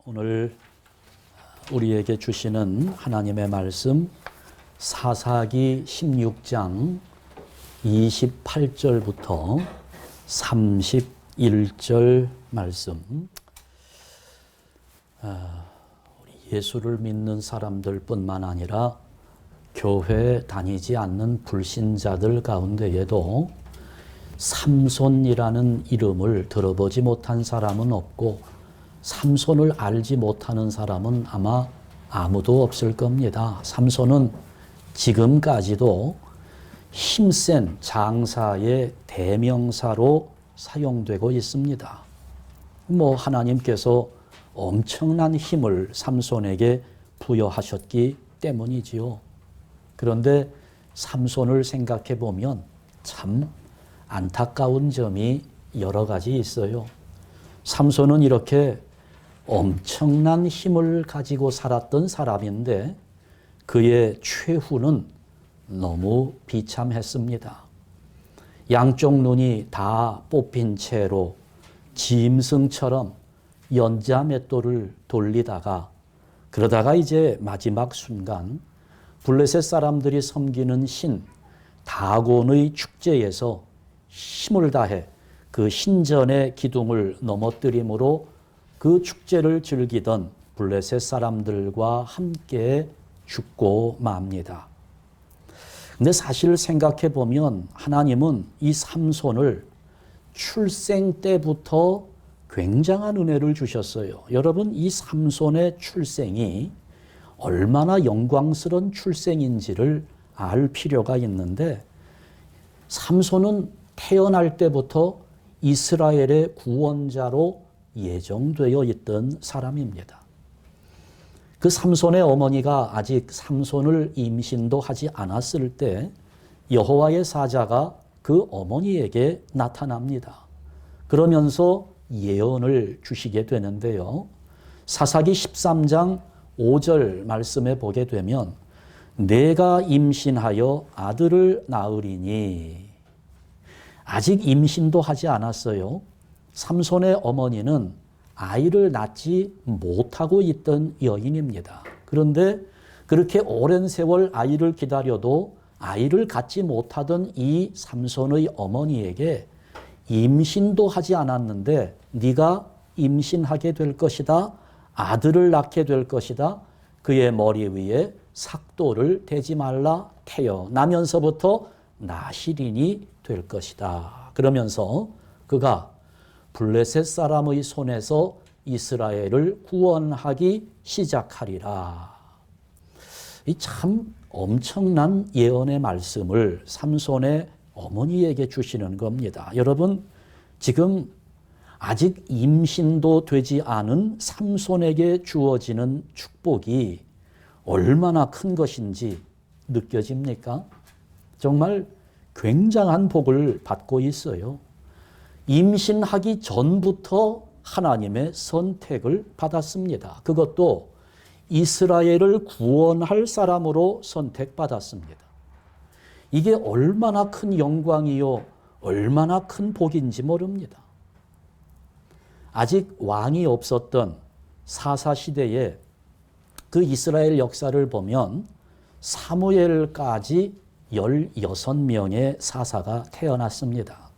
오늘 우리에게 주시는 하나님의 말씀 사사기 16장 28절부터 31절 말씀. 우리 예수를 믿는 사람들뿐만 아니라 교회 다니지 않는 불신자들 가운데에도 삼손이라는 이름을 들어보지 못한 사람은 없고 삼손을 알지 못하는 사람은 아마 아무도 없을 겁니다. 삼손은 지금까지도 힘센 장사의 대명사로 사용되고 있습니다. 하나님께서 엄청난 힘을 삼손에게 부여하셨기 때문이지요. 그런데 삼손을 생각해 보면 참 안타까운 점이 여러 가지 있어요. 삼손은 이렇게 엄청난 힘을 가지고 살았던 사람인데 그의 최후는 너무 비참했습니다. 양쪽 눈이 다 뽑힌 채로 짐승처럼 연자맷돌을 돌리다가 그러다가 이제 마지막 순간 블레셋 사람들이 섬기는 신 다곤의 축제에서 힘을 다해 그 신전의 기둥을 넘어뜨림으로 그 축제를 즐기던 블레셋 사람들과 함께 죽고 맙니다. 근데 사실 생각해 보면 하나님은 이 삼손을 출생 때부터 굉장한 은혜를 주셨어요. 여러분, 이 삼손의 출생이 얼마나 영광스러운 출생인지를 알 필요가 있는데, 삼손은 태어날 때부터 이스라엘의 구원자로 예정되어 있던 사람입니다. 그 삼손의 어머니가 아직 삼손을 임신도 하지 않았을 때 여호와의 사자가 그 어머니에게 나타납니다. 그러면서 예언을 주시게 되는데요. 사사기 13장 5절 말씀에 보게 되면 내가 임신하여 아들을 낳으리니, 아직 임신도 하지 않았어요. 삼손의 어머니는 아이를 낳지 못하고 있던 여인입니다. 그런데 그렇게 오랜 세월 아이를 기다려도 아이를 갖지 못하던 이 삼손의 어머니에게 임신도 하지 않았는데 네가 임신하게 될 것이다. 아들을 낳게 될 것이다. 그의 머리 위에 삭도를 대지 말라. 태어나면서부터 나시린이 될 것이다. 그러면서 그가 블레셋 사람의 손에서 이스라엘을 구원하기 시작하리라. 이 참 엄청난 예언의 말씀을 삼손의 어머니에게 주시는 겁니다. 여러분, 지금 아직 임신도 되지 않은 삼손에게 주어지는 축복이 얼마나 큰 것인지 느껴집니까? 정말 굉장한 복을 받고 있어요. 임신하기 전부터 하나님의 선택을 받았습니다. 그것도 이스라엘을 구원할 사람으로 선택받았습니다. 이게 얼마나 큰 영광이요, 얼마나 큰 복인지 모릅니다. 아직 왕이 없었던 사사 시대에 그 이스라엘 역사를 보면 사무엘까지 16명의 사사가 태어났습니다.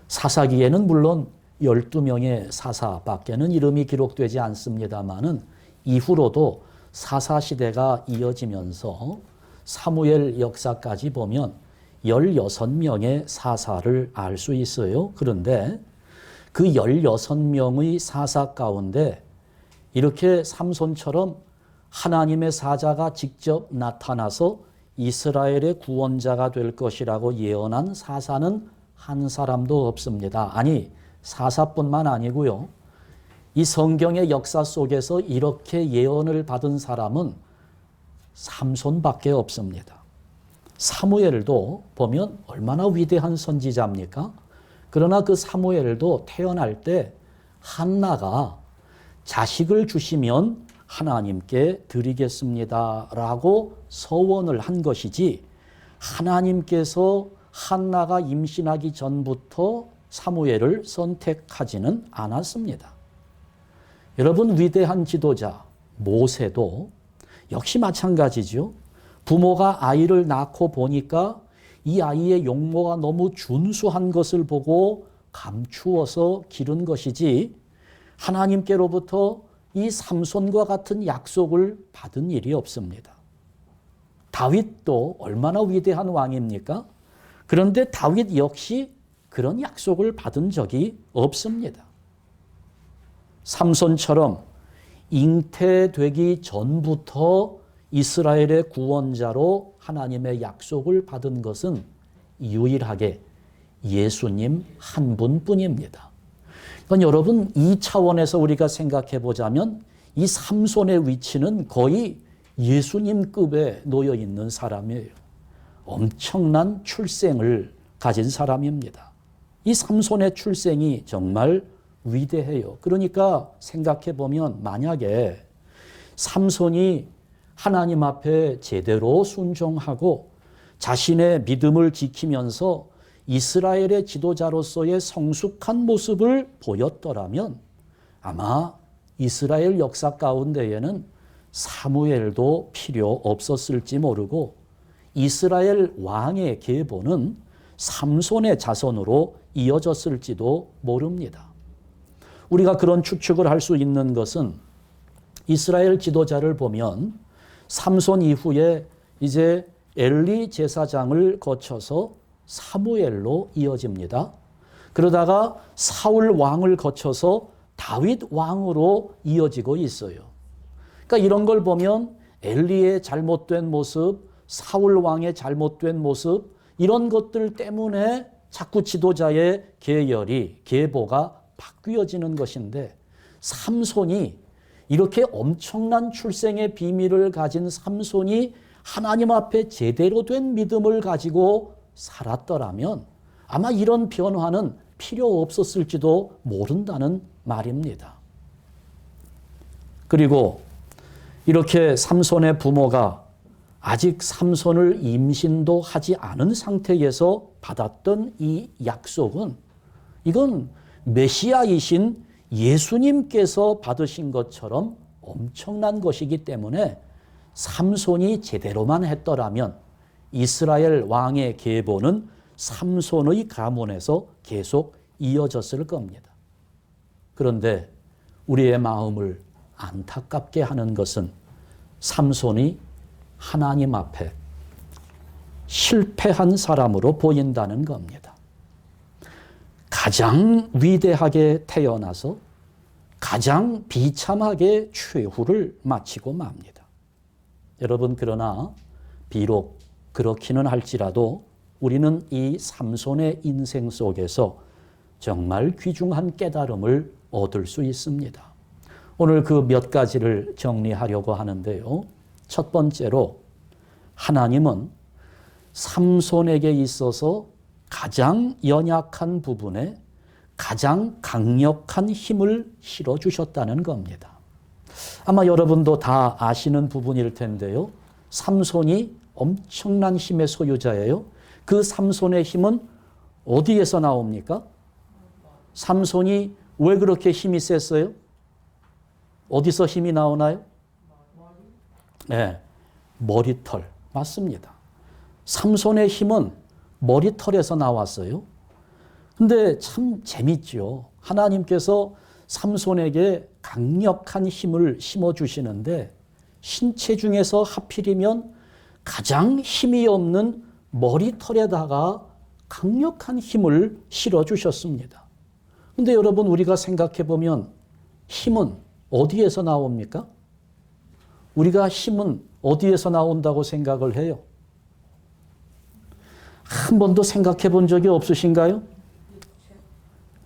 사사기에는 물론 12명의 사사밖에는 이름이 기록되지 않습니다만은 이후로도 사사시대가 이어지면서 사무엘 역사까지 보면 16명의 사사를 알 수 있어요. 그런데 그 16명의 사사 가운데 이렇게 삼손처럼 하나님의 사자가 직접 나타나서 이스라엘의 구원자가 될 것이라고 예언한 사사는 한 사람도 없습니다. 아니, 사사뿐만 아니고요. 이 성경의 역사 속에서 이렇게 예언을 받은 사람은 삼손밖에 없습니다. 사무엘도 보면 얼마나 위대한 선지자입니까? 그러나 그 사무엘도 태어날 때 한나가 자식을 주시면 하나님께 드리겠습니다라고 서원을 한 것이지, 하나님께서 한나가 임신하기 전부터 사무엘을 선택하지는 않았습니다. 여러분, 위대한 지도자 모세도 역시 마찬가지죠. 부모가 아이를 낳고 보니까 이 아이의 용모가 너무 준수한 것을 보고 감추어서 기른 것이지 하나님께로부터 이 삼손과 같은 약속을 받은 일이 없습니다. 다윗도 얼마나 위대한 왕입니까? 그런데 다윗 역시 그런 약속을 받은 적이 없습니다. 삼손처럼 잉태되기 전부터 이스라엘의 구원자로 하나님의 약속을 받은 것은 유일하게 예수님 한 분뿐입니다. 그러니까 여러분, 이 차원에서 우리가 생각해 보자면 이 삼손의 위치는 거의 예수님급에 놓여 있는 사람이에요. 엄청난 출생을 가진 사람입니다. 이 삼손의 출생이 정말 위대해요. 그러니까 생각해 보면 만약에 삼손이 하나님 앞에 제대로 순종하고 자신의 믿음을 지키면서 이스라엘의 지도자로서의 성숙한 모습을 보였더라면 아마 이스라엘 역사 가운데에는 사무엘도 필요 없었을지 모르고 이스라엘 왕의 계보는 삼손의 자손으로 이어졌을지도 모릅니다. 우리가 그런 추측을 할 수 있는 것은 이스라엘 지도자를 보면 삼손 이후에 이제 엘리 제사장을 거쳐서 사무엘로 이어집니다. 그러다가 사울 왕을 거쳐서 다윗 왕으로 이어지고 있어요. 그러니까 이런 걸 보면 엘리의 잘못된 모습, 사울 왕의 잘못된 모습, 이런 것들 때문에 자꾸 지도자의 계열이, 계보가 바뀌어지는 것인데 삼손이 이렇게 엄청난 출생의 비밀을 가진 삼손이 하나님 앞에 제대로 된 믿음을 가지고 살았더라면 아마 이런 변화는 필요 없었을지도 모른다는 말입니다. 그리고 이렇게 삼손의 부모가 아직 삼손을 임신도 하지 않은 상태에서 받았던 이 약속은 이건 메시아이신 예수님께서 받으신 것처럼 엄청난 것이기 때문에 삼손이 제대로만 했더라면 이스라엘 왕의 계보는 삼손의 가문에서 계속 이어졌을 겁니다. 그런데 우리의 마음을 안타깝게 하는 것은 삼손이 하나님 앞에 실패한 사람으로 보인다는 겁니다. 가장 위대하게 태어나서 가장 비참하게 최후를 마치고 맙니다. 여러분, 그러나 비록 그렇기는 할지라도 우리는 이 삼손의 인생 속에서 정말 귀중한 깨달음을 얻을 수 있습니다. 오늘 그 몇 가지를 정리하려고 하는데요. 첫 번째로 하나님은 삼손에게 있어서 가장 연약한 부분에 가장 강력한 힘을 실어주셨다는 겁니다. 아마 여러분도 다 아시는 부분일 텐데요. 삼손이 엄청난 힘의 소유자예요. 그 삼손의 힘은 어디에서 나옵니까? 삼손이 왜 그렇게 힘이 셌어요? 어디서 힘이 나오나요? 네, 머리털. 맞습니다. 삼손의 힘은 머리털에서 나왔어요. 근데 참 재밌죠. 하나님께서 삼손에게 강력한 힘을 심어주시는데 신체 중에서 하필이면 가장 힘이 없는 머리털에다가 강력한 힘을 실어주셨습니다. 근데 여러분, 우리가 생각해 보면 힘은 어디에서 나옵니까? 우리가 힘은 어디에서 나온다고 생각을 해요? 한 번도 생각해 본 적이 없으신가요?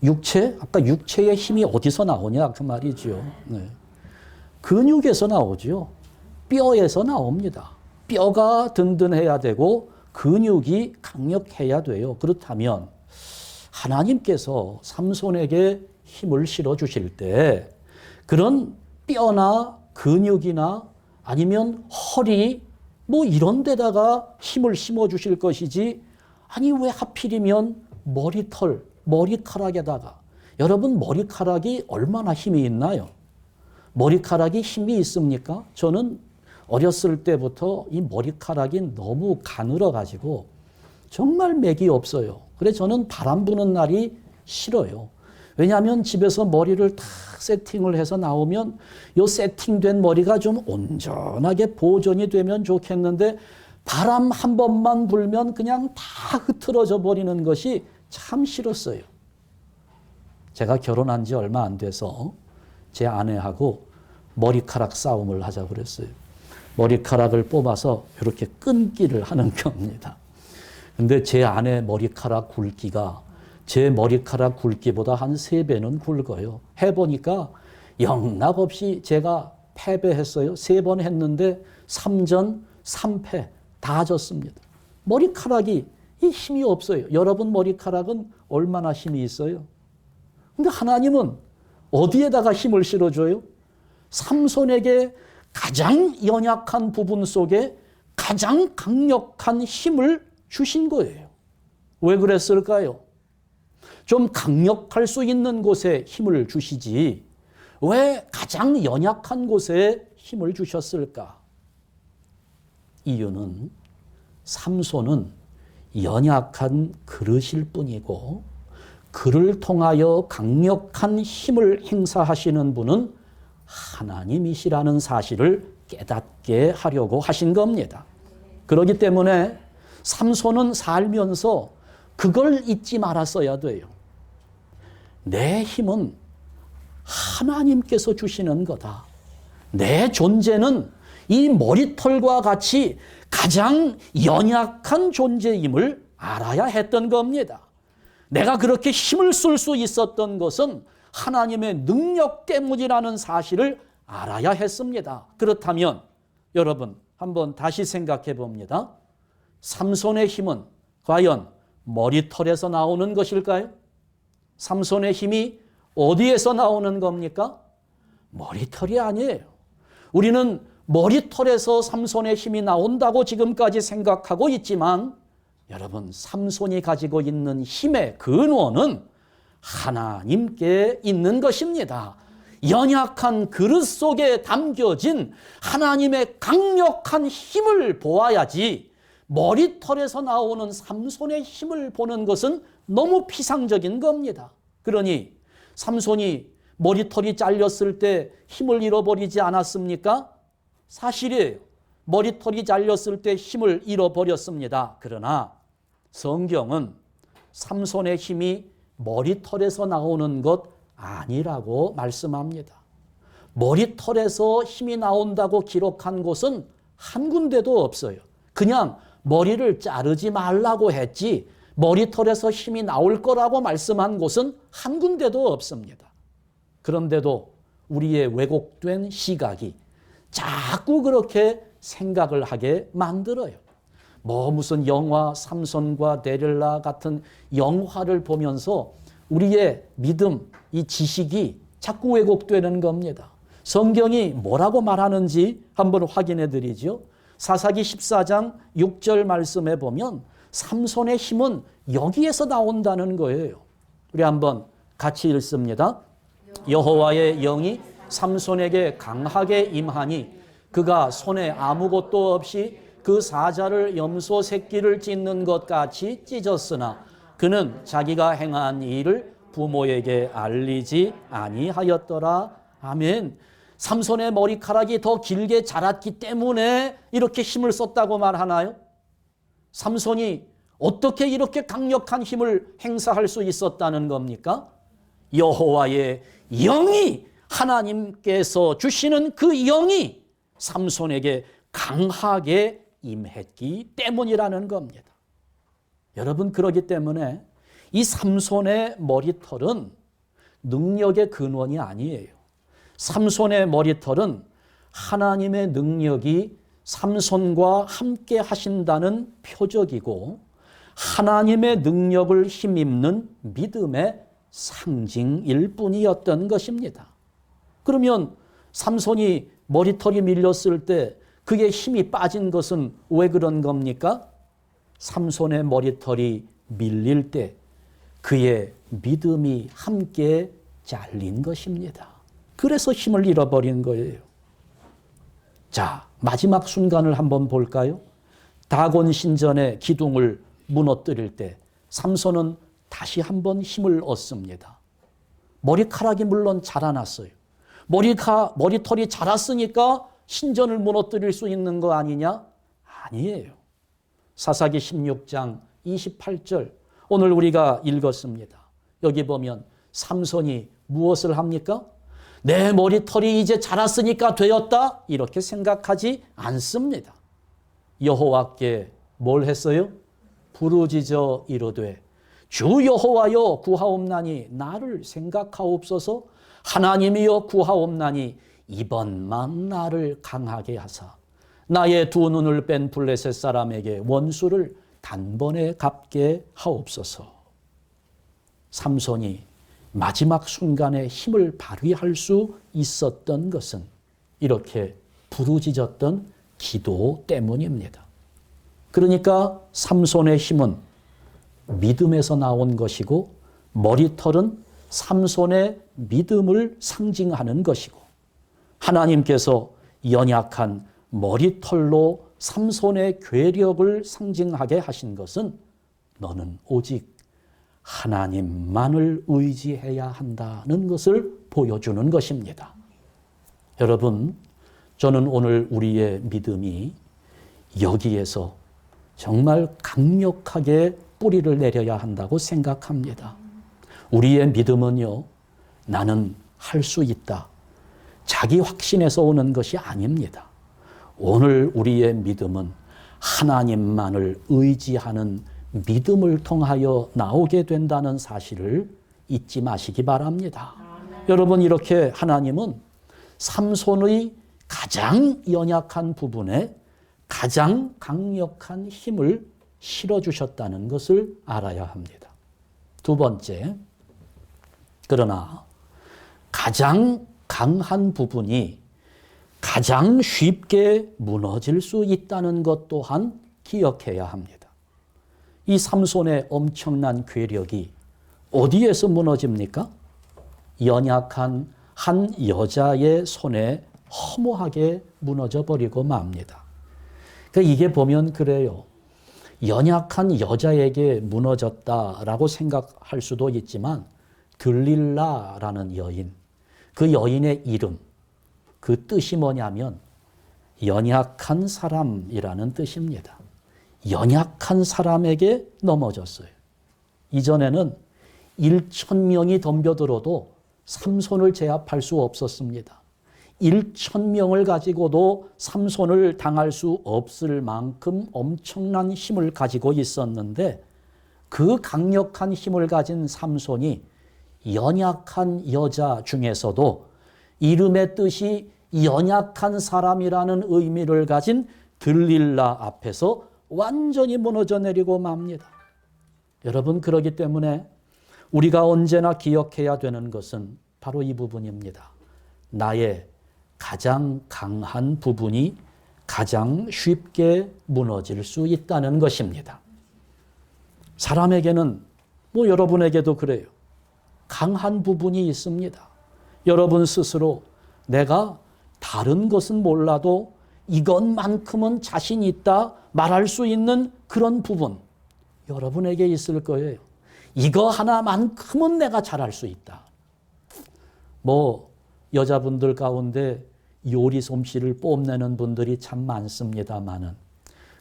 육체? 아까 육체의 힘이 어디서 나오냐 그 말이죠. 네. 근육에서 나오죠. 뼈에서 나옵니다. 뼈가 든든해야 되고 근육이 강력해야 돼요. 그렇다면 하나님께서 삼손에게 힘을 실어주실 때 그런 뼈나 근육이나 아니면 허리 뭐 이런 데다가 힘을 심어주실 것이지, 아니 왜 하필이면 머리털, 머리카락에다가. 여러분, 머리카락이 얼마나 힘이 있나요? 머리카락이 힘이 있습니까? 저는 어렸을 때부터 이 머리카락이 너무 가늘어가지고 정말 맥이 없어요. 그래서 저는 바람 부는 날이 싫어요. 왜냐하면 집에서 머리를 다 세팅을 해서 나오면 이 세팅된 머리가 좀 온전하게 보존이 되면 좋겠는데 바람 한 번만 불면 그냥 다 흐트러져 버리는 것이 참 싫었어요. 제가 결혼한 지 얼마 안 돼서 제 아내하고 머리카락 싸움을 하자고 그랬어요. 머리카락을 뽑아서 이렇게 끊기를 하는 겁니다. 근데 제 아내 머리카락 굵기가 제 머리카락 굵기보다 한 3배는 굵어요. 해보니까 영락없이 제가 패배했어요. 3번 했는데 3전 3패 다 졌습니다. 머리카락이 이 힘이 없어요. 여러분 머리카락은 얼마나 힘이 있어요? 근데 하나님은 어디에다가 힘을 실어줘요? 삼손에게 가장 연약한 부분 속에 가장 강력한 힘을 주신 거예요. 왜 그랬을까요? 좀 강력할 수 있는 곳에 힘을 주시지 왜 가장 연약한 곳에 힘을 주셨을까? 이유는 삼손은 연약한 그릇일 뿐이고 그를 통하여 강력한 힘을 행사하시는 분은 하나님이시라는 사실을 깨닫게 하려고 하신 겁니다. 그렇기 때문에 삼손은 살면서 그걸 잊지 말았어야 돼요. 내 힘은 하나님께서 주시는 거다. 내 존재는 이 머리털과 같이 가장 연약한 존재임을 알아야 했던 겁니다. 내가 그렇게 힘을 쓸 수 있었던 것은 하나님의 능력 때문이라는 사실을 알아야 했습니다. 그렇다면 여러분 한번 다시 생각해 봅니다. 삼손의 힘은 과연 머리털에서 나오는 것일까요? 삼손의 힘이 어디에서 나오는 겁니까? 머리털이 아니에요. 우리는 머리털에서 삼손의 힘이 나온다고 지금까지 생각하고 있지만 여러분 삼손이 가지고 있는 힘의 근원은 하나님께 있는 것입니다. 연약한 그릇 속에 담겨진 하나님의 강력한 힘을 보아야지 머리털에서 나오는 삼손의 힘을 보는 것은 너무 피상적인 겁니다. 그러니 삼손이 머리털이 잘렸을 때 힘을 잃어버리지 않았습니까? 사실이에요. 머리털이 잘렸을 때 힘을 잃어버렸습니다. 그러나 성경은 삼손의 힘이 머리털에서 나오는 것 아니라고 말씀합니다. 머리털에서 힘이 나온다고 기록한 곳은 한 군데도 없어요. 그냥 머리를 자르지 말라고 했지 머리털에서 힘이 나올 거라고 말씀한 곳은 한 군데도 없습니다. 그런데도 우리의 왜곡된 시각이 자꾸 그렇게 생각을 하게 만들어요. 무슨 영화 삼손과 데릴라 같은 영화를 보면서 우리의 믿음, 이 지식이 자꾸 왜곡되는 겁니다. 성경이 뭐라고 말하는지 한번 확인해 드리죠. 사사기 14장 6절 말씀에 보면 삼손의 힘은 여기에서 나온다는 거예요. 우리 한번 같이 읽습니다. 여호와의 영이 삼손에게 강하게 임하니 그가 손에 아무것도 없이 그 사자를 염소 새끼를 찢는 것 같이 찢었으나 그는 자기가 행한 일을 부모에게 알리지 아니하였더라. 아멘. 삼손의 머리카락이 더 길게 자랐기 때문에 이렇게 힘을 썼다고 말하나요? 삼손이 어떻게 이렇게 강력한 힘을 행사할 수 있었다는 겁니까? 여호와의 영이 하나님께서 주시는 그 영이 삼손에게 강하게 임했기 때문이라는 겁니다. 여러분 그러기 때문에 이 삼손의 머리털은 능력의 근원이 아니에요. 삼손의 머리털은 하나님의 능력이 삼손과 함께 하신다는 표적이고 하나님의 능력을 힘입는 믿음의 상징일 뿐이었던 것입니다. 그러면 삼손이 머리털이 밀렸을 때 그게 힘이 빠진 것은 왜 그런 겁니까? 삼손의 머리털이 밀릴 때 그의 믿음이 함께 잘린 것입니다. 그래서 힘을 잃어버린 거예요. 자, 마지막 순간을 한번 볼까요? 다곤 신전의 기둥을 무너뜨릴 때 삼손은 다시 한번 힘을 얻습니다. 머리카락이 물론 자라났어요. 머리털이 자랐으니까 신전을 무너뜨릴 수 있는 거 아니냐? 아니에요. 사사기 16장 28절 오늘 우리가 읽었습니다. 여기 보면 삼손이 무엇을 합니까? 내 머리털이 이제 자랐으니까 되었다 이렇게 생각하지 않습니다. 여호와께 뭘 했어요? 부르짖어 이르되 주 여호와여 구하옵나니 나를 생각하옵소서. 하나님이여 구하옵나니 이번만 나를 강하게 하사 나의 두 눈을 뺀 블레셋 사람에게 원수를 단번에 갚게 하옵소서. 삼손이 마지막 순간에 힘을 발휘할 수 있었던 것은 이렇게 부르짖었던 기도 때문입니다. 그러니까 삼손의 힘은 믿음에서 나온 것이고 머리털은 삼손의 믿음을 상징하는 것이고 하나님께서 연약한 머리털로 삼손의 괴력을 상징하게 하신 것은 너는 오직 하나님만을 의지해야 한다는 것을 보여주는 것입니다. 여러분, 저는 오늘 우리의 믿음이 여기에서 정말 강력하게 뿌리를 내려야 한다고 생각합니다. 우리의 믿음은요, 나는 할 수 있다. 자기 확신에서 오는 것이 아닙니다. 오늘 우리의 믿음은 하나님만을 의지하는 믿음을 통하여 나오게 된다는 사실을 잊지 마시기 바랍니다. 여러분, 이렇게 하나님은 삼손의 가장 연약한 부분에 가장 강력한 힘을 실어주셨다는 것을 알아야 합니다. 두 번째, 그러나 가장 강한 부분이 가장 쉽게 무너질 수 있다는 것 또한 기억해야 합니다. 이 삼손의 엄청난 괴력이 어디에서 무너집니까? 연약한 한 여자의 손에 허무하게 무너져 버리고 맙니다. 그러니까 이게 보면 그래요. 연약한 여자에게 무너졌다라고 생각할 수도 있지만 들릴라라는 여인, 그 여인의 이름, 그 뜻이 뭐냐면 연약한 사람이라는 뜻입니다. 연약한 사람에게 넘어졌어요. 이전에는 1,000명이 덤벼들어도 삼손을 제압할 수 없었습니다. 1,000명을 가지고도 삼손을 당할 수 없을 만큼 엄청난 힘을 가지고 있었는데 그 강력한 힘을 가진 삼손이 연약한 여자 중에서도 이름의 뜻이 연약한 사람이라는 의미를 가진 들릴라 앞에서 완전히 무너져 내리고 맙니다. 여러분, 그러기 때문에 우리가 언제나 기억해야 되는 것은 바로 이 부분입니다. 나의 가장 강한 부분이 가장 쉽게 무너질 수 있다는 것입니다. 사람에게는, 여러분에게도 그래요. 강한 부분이 있습니다. 여러분 스스로 내가 다른 것은 몰라도 이것만큼은 자신 있다 말할 수 있는 그런 부분 여러분에게 있을 거예요. 이거 하나만큼은 내가 잘할 수 있다. 여자분들 가운데 요리 솜씨를 뽐내는 분들이 참 많습니다만은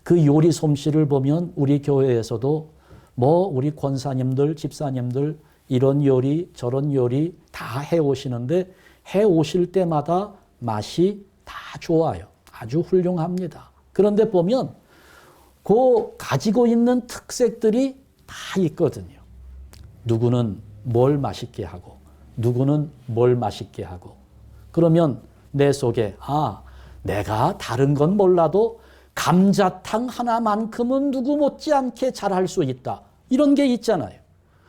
그 요리 솜씨를 보면 우리 교회에서도 우리 권사님들, 집사님들 이런 요리 저런 요리 다 해오시는데 해오실 때마다 맛이 다 좋아요. 아주 훌륭합니다. 그런데 보면 그 가지고 있는 특색들이 다 있거든요. 누구는 뭘 맛있게 하고 누구는 뭘 맛있게 하고 그러면 내 속에 내가 다른 건 몰라도 감자탕 하나만큼은 누구 못지않게 잘할 수 있다. 이런 게 있잖아요.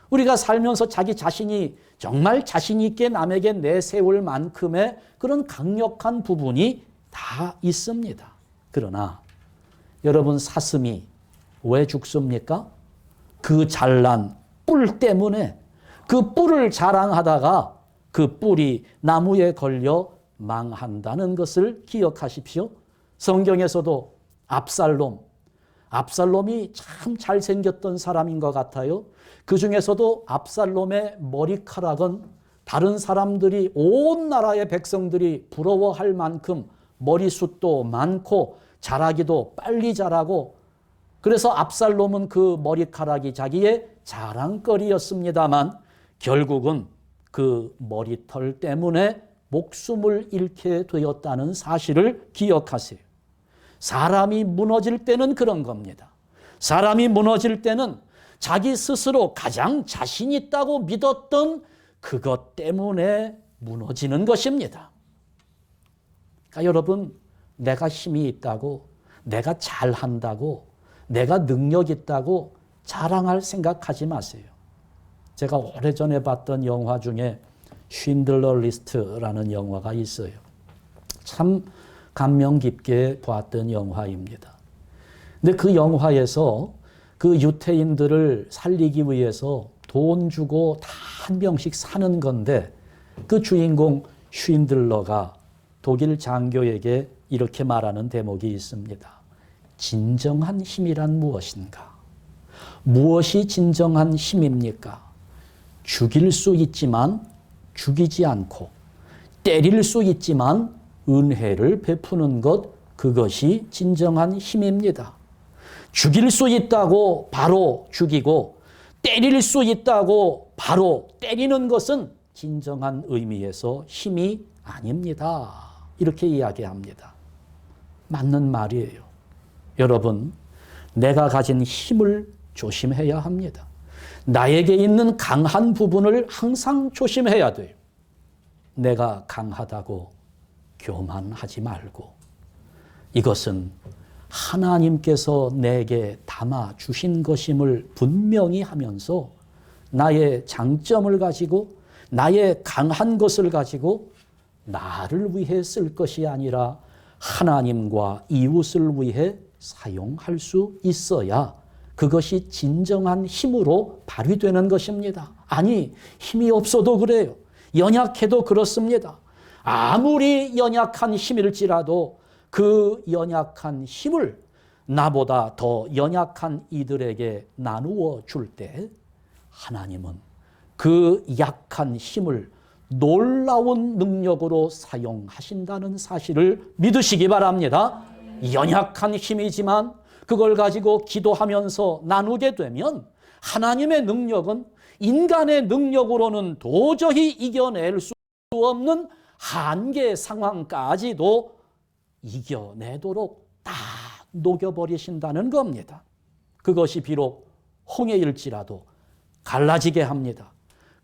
우리가 살면서 자기 자신이 정말 자신 있게 남에게 내세울 만큼의 그런 강력한 부분이 다 있습니다. 그러나 여러분 사슴이 왜 죽습니까? 그 잘난 뿔 때문에 그 뿔을 자랑하다가 그 뿔이 나무에 걸려 망한다는 것을 기억하십시오. 성경에서도 압살롬이 참 잘생겼던 사람인 것 같아요. 그 중에서도 압살롬의 머리카락은 다른 사람들이, 온 나라의 백성들이 부러워할 만큼 머리숱도 많고 자라기도 빨리 자라고, 그래서 압살롬은 그 머리카락이 자기의 자랑거리였습니다만 결국은 그 머리털 때문에 목숨을 잃게 되었다는 사실을 기억하세요. 사람이 무너질 때는 그런 겁니다. 사람이 무너질 때는 자기 스스로 가장 자신 있다고 믿었던 그것 때문에 무너지는 것입니다. 그러니까 여러분, 내가 힘이 있다고, 내가 잘한다고, 내가 능력 있다고 자랑할 생각하지 마세요. 제가 오래전에 봤던 영화 중에 쉰들러 리스트라는 영화가 있어요. 참 감명 깊게 봤던 영화입니다. 근데 그 영화에서 그 유태인들을 살리기 위해서 돈 주고 다 한 명씩 사는 건데, 그 주인공 쉰들러가 독일 장교에게 이렇게 말하는 대목이 있습니다. 진정한 힘이란 무엇인가? 무엇이 진정한 힘입니까? 죽일 수 있지만 죽이지 않고, 때릴 수 있지만 은혜를 베푸는 것, 그것이 진정한 힘입니다. 죽일 수 있다고 바로 죽이고, 때릴 수 있다고 바로 때리는 것은 진정한 의미에서 힘이 아닙니다. 이렇게 이야기합니다. 맞는 말이에요. 여러분, 내가 가진 힘을 조심해야 합니다. 나에게 있는 강한 부분을 항상 조심해야 돼요. 내가 강하다고 교만하지 말고, 이것은 하나님께서 내게 담아 주신 것임을 분명히 하면서 나의 장점을 가지고, 나의 강한 것을 가지고 나를 위해 쓸 것이 아니라 하나님과 이웃을 위해 사용할 수 있어야 그것이 진정한 힘으로 발휘되는 것입니다. 아니, 힘이 없어도 그래요. 연약해도 그렇습니다. 아무리 연약한 힘일지라도 그 연약한 힘을 나보다 더 연약한 이들에게 나누어 줄 때 하나님은 그 약한 힘을 놀라운 능력으로 사용하신다는 사실을 믿으시기 바랍니다. 연약한 힘이지만 그걸 가지고 기도하면서 나누게 되면 하나님의 능력은 인간의 능력으로는 도저히 이겨낼 수 없는 한계 상황까지도 이겨내도록 다 녹여버리신다는 겁니다. 그것이 비록 홍해일지라도 갈라지게 합니다.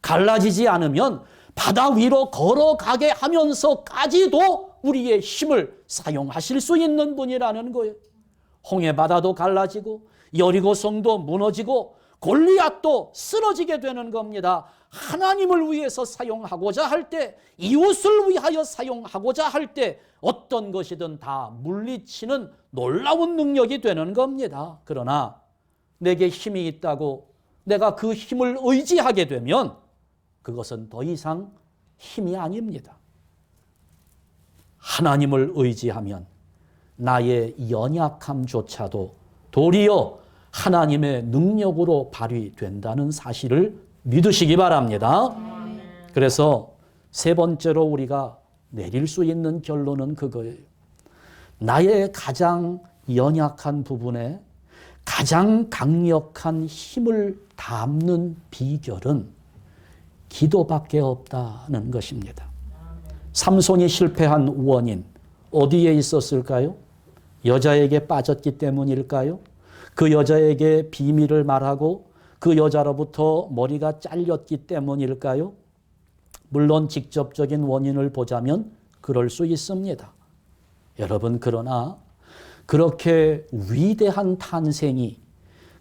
갈라지지 않으면 바다 위로 걸어가게 하면서까지도 우리의 힘을 사용하실 수 있는 분이라는 거예요. 홍해바다도 갈라지고 여리고성도 무너지고 골리앗도 쓰러지게 되는 겁니다. 하나님을 위해서 사용하고자 할 때, 이웃을 위하여 사용하고자 할 때 어떤 것이든 다 물리치는 놀라운 능력이 되는 겁니다. 그러나 내게 힘이 있다고 내가 그 힘을 의지하게 되면 그것은 더 이상 힘이 아닙니다. 하나님을 의지하면 나의 연약함조차도 도리어 하나님의 능력으로 발휘된다는 사실을 믿으시기 바랍니다. 그래서 세 번째로 우리가 내릴 수 있는 결론은 그거예요. 나의 가장 연약한 부분에 가장 강력한 힘을 담는 비결은 기도밖에 없다는 것입니다. 삼손이 실패한 원인 어디에 있었을까요? 여자에게 빠졌기 때문일까요? 그 여자에게 비밀을 말하고 그 여자로부터 머리가 잘렸기 때문일까요? 물론 직접적인 원인을 보자면 그럴 수 있습니다. 여러분, 그러나 그렇게 위대한 탄생이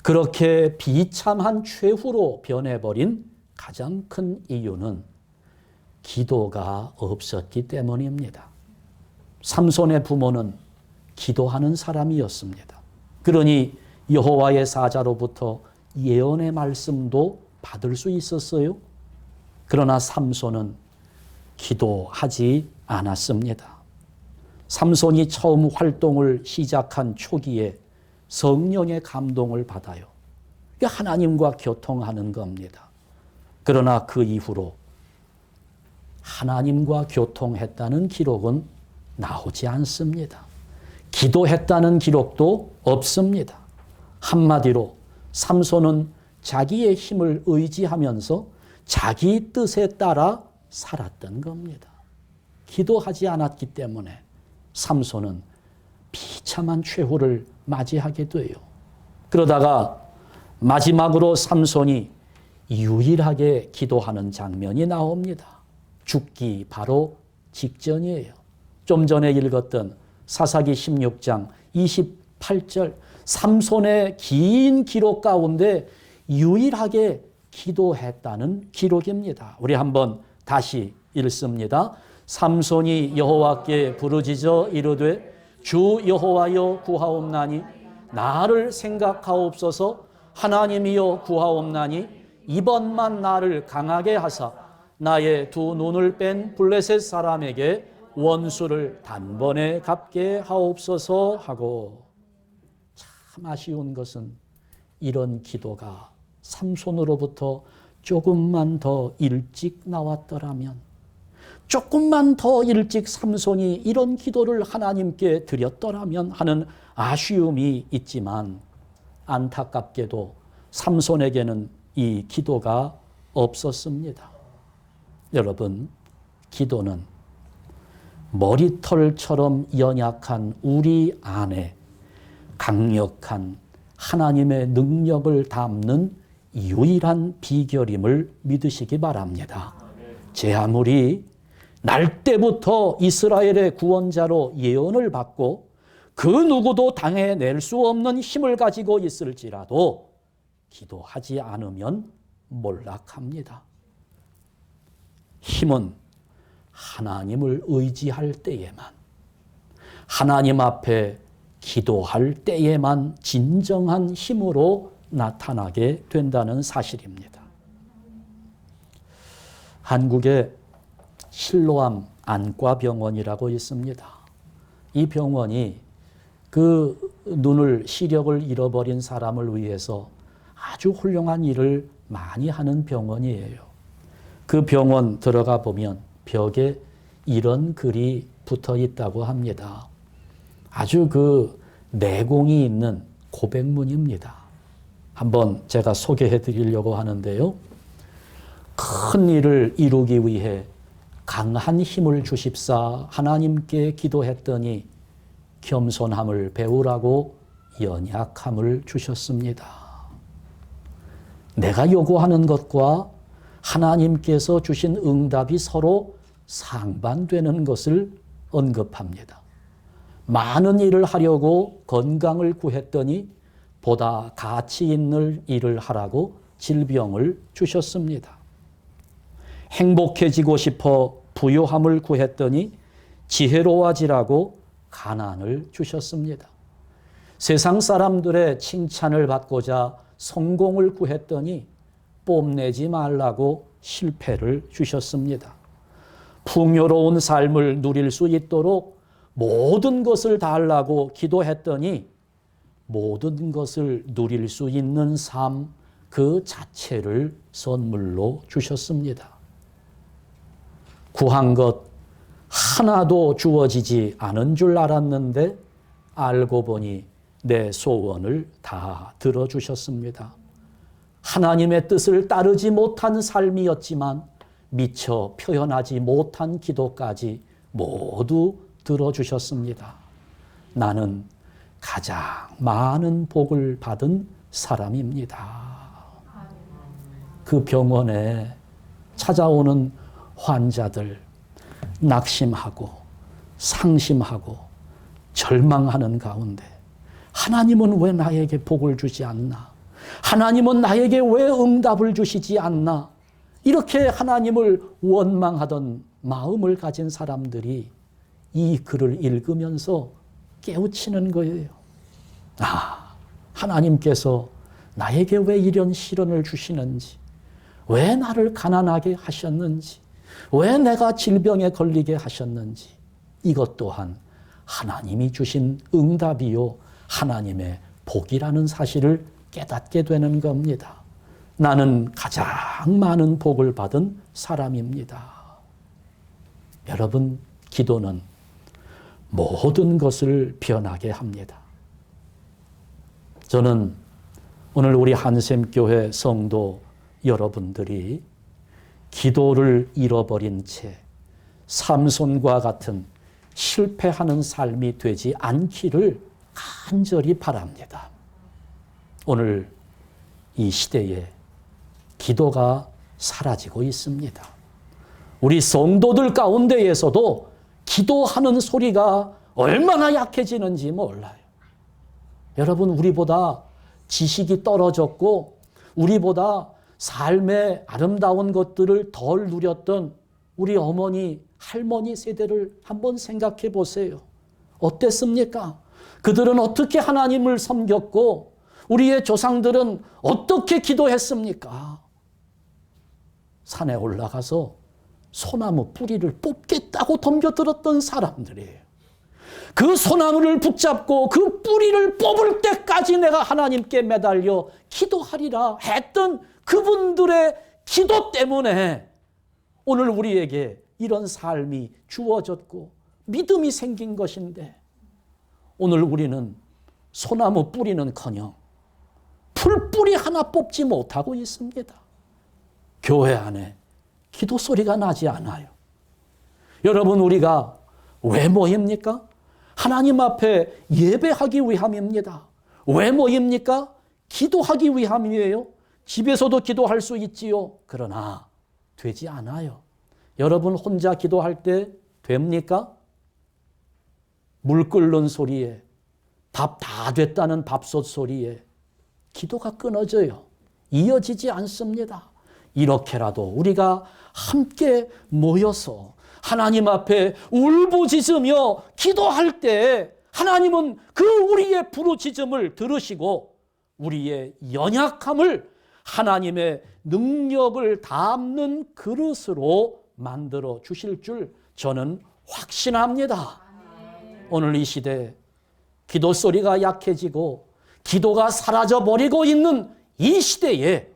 그렇게 비참한 최후로 변해버린 가장 큰 이유는 기도가 없었기 때문입니다. 삼손의 부모는 기도하는 사람이었습니다. 그러니 여호와의 사자로부터 예언의 말씀도 받을 수 있었어요. 그러나 삼손은 기도하지 않았습니다. 삼손이 처음 활동을 시작한 초기에 성령의 감동을 받아요. 하나님과 교통하는 겁니다. 그러나 그 이후로 하나님과 교통했다는 기록은 나오지 않습니다. 기도했다는 기록도 없습니다. 한마디로 삼손은 자기의 힘을 의지하면서 자기 뜻에 따라 살았던 겁니다. 기도하지 않았기 때문에 삼손은 비참한 최후를 맞이하게 돼요. 그러다가 마지막으로 삼손이 유일하게 기도하는 장면이 나옵니다. 죽기 바로 직전이에요. 좀 전에 읽었던 사사기 16장 28절 삼손의 긴 기록 가운데 유일하게 기도했다는 기록입니다. 우리 한번 다시 읽습니다. 삼손이 여호와께 부르짖어 이르되 주 여호와여 구하옵나니 나를 생각하옵소서. 하나님이여 구하옵나니 이번만 나를 강하게 하사 나의 두 눈을 뺀 블레셋 사람에게 원수를 단번에 갚게 하옵소서 하고. 참 아쉬운 것은 이런 기도가 삼손으로부터 조금만 더 일찍 나왔더라면, 조금만 더 일찍 삼손이 이런 기도를 하나님께 드렸더라면 하는 아쉬움이 있지만, 안타깝게도 삼손에게는 이 기도가 없었습니다. 여러분, 기도는 머리털처럼 연약한 우리 안에 강력한 하나님의 능력을 담는 유일한 비결임을 믿으시기 바랍니다. 제 아무리 날 때부터 이스라엘의 구원자로 예언을 받고 그 누구도 당해낼 수 없는 힘을 가지고 있을지라도 기도하지 않으면 몰락합니다. 힘은 하나님을 의지할 때에만, 하나님 앞에 기도할 때에만 진정한 힘으로 나타나게 된다는 사실입니다. 한국에 실로암 안과병원이라고 있습니다. 이 병원이 그 눈을 시력을 잃어버린 사람을 위해서 아주 훌륭한 일을 많이 하는 병원이에요. 그 병원 들어가 보면 벽에 이런 글이 붙어 있다고 합니다. 아주 그 내공이 있는 고백문입니다. 한번 제가 소개해 드리려고 하는데요. 큰 일을 이루기 위해 강한 힘을 주십사 하나님께 기도했더니 겸손함을 배우라고 연약함을 주셨습니다. 내가 요구하는 것과 하나님께서 주신 응답이 서로 상반되는 것을 언급합니다. 많은 일을 하려고 건강을 구했더니 보다 가치 있는 일을 하라고 질병을 주셨습니다. 행복해지고 싶어 부유함을 구했더니 지혜로워지라고 가난을 주셨습니다. 세상 사람들의 칭찬을 받고자 성공을 구했더니 뽐내지 말라고 실패를 주셨습니다. 풍요로운 삶을 누릴 수 있도록 모든 것을 달라고 기도했더니 모든 것을 누릴 수 있는 삶 그 자체를 선물로 주셨습니다. 구한 것 하나도 주어지지 않은 줄 알았는데 알고 보니 내 소원을 다 들어주셨습니다. 하나님의 뜻을 따르지 못한 삶이었지만 미처 표현하지 못한 기도까지 모두 들어주셨습니다. 나는 가장 많은 복을 받은 사람입니다. 그 병원에 찾아오는 환자들, 낙심하고 상심하고 절망하는 가운데 하나님은 왜 나에게 복을 주지 않나? 하나님은 나에게 왜 응답을 주시지 않나? 이렇게 하나님을 원망하던 마음을 가진 사람들이 이 글을 읽으면서 깨우치는 거예요. 아, 하나님께서 나에게 왜 이런 시련을 주시는지, 왜 나를 가난하게 하셨는지, 왜 내가 질병에 걸리게 하셨는지, 이것 또한 하나님이 주신 응답이요 하나님의 복이라는 사실을 깨닫게 되는 겁니다. 나는 가장 많은 복을 받은 사람입니다. 여러분, 기도는 모든 것을 변하게 합니다. 저는 오늘 우리 한샘교회 성도 여러분들이 기도를 잃어버린 채 삼손과 같은 실패하는 삶이 되지 않기를 간절히 바랍니다. 오늘 이 시대에 기도가 사라지고 있습니다. 우리 성도들 가운데에서도 기도하는 소리가 얼마나 약해지는지 몰라요. 여러분, 우리보다 지식이 떨어졌고 우리보다 삶의 아름다운 것들을 덜 누렸던 우리 어머니, 할머니 세대를 한번 생각해 보세요. 어땠습니까? 그들은 어떻게 하나님을 섬겼고 우리의 조상들은 어떻게 기도했습니까? 산에 올라가서 소나무 뿌리를 뽑겠다고 덤벼들었던 사람들이에요. 그 소나무를 붙잡고 그 뿌리를 뽑을 때까지 내가 하나님께 매달려 기도하리라 했던 그분들의 기도 때문에 오늘 우리에게 이런 삶이 주어졌고 믿음이 생긴 것인데, 오늘 우리는 소나무 뿌리는커녕 풀뿌리 하나 뽑지 못하고 있습니다. 교회 안에 기도 소리가 나지 않아요. 여러분, 우리가 왜 모입니까? 하나님 앞에 예배하기 위함입니다. 왜 모입니까? 기도하기 위함이에요. 집에서도 기도할 수 있지요. 그러나 되지 않아요. 여러분, 혼자 기도할 때 됩니까? 물 끓는 소리에, 밥 다 됐다는 밥솥 소리에 기도가 끊어져요. 이어지지 않습니다. 이렇게라도 우리가 함께 모여서 하나님 앞에 울부짖으며 기도할 때 하나님은 그 우리의 부르짖음을 들으시고 우리의 연약함을 하나님의 능력을 담는 그릇으로 만들어 주실 줄 저는 확신합니다. 오늘 이 시대 기도 소리가 약해지고 기도가 사라져버리고 있는 이 시대에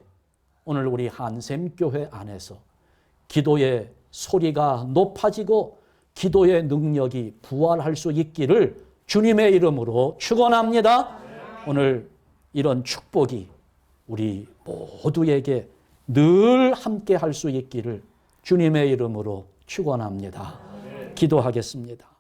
오늘 우리 한샘교회 안에서 기도의 소리가 높아지고 기도의 능력이 부활할 수 있기를 주님의 이름으로 축원합니다. 오늘 이런 축복이 우리 모두에게 늘 함께 할 수 있기를 주님의 이름으로 축원합니다. 기도하겠습니다.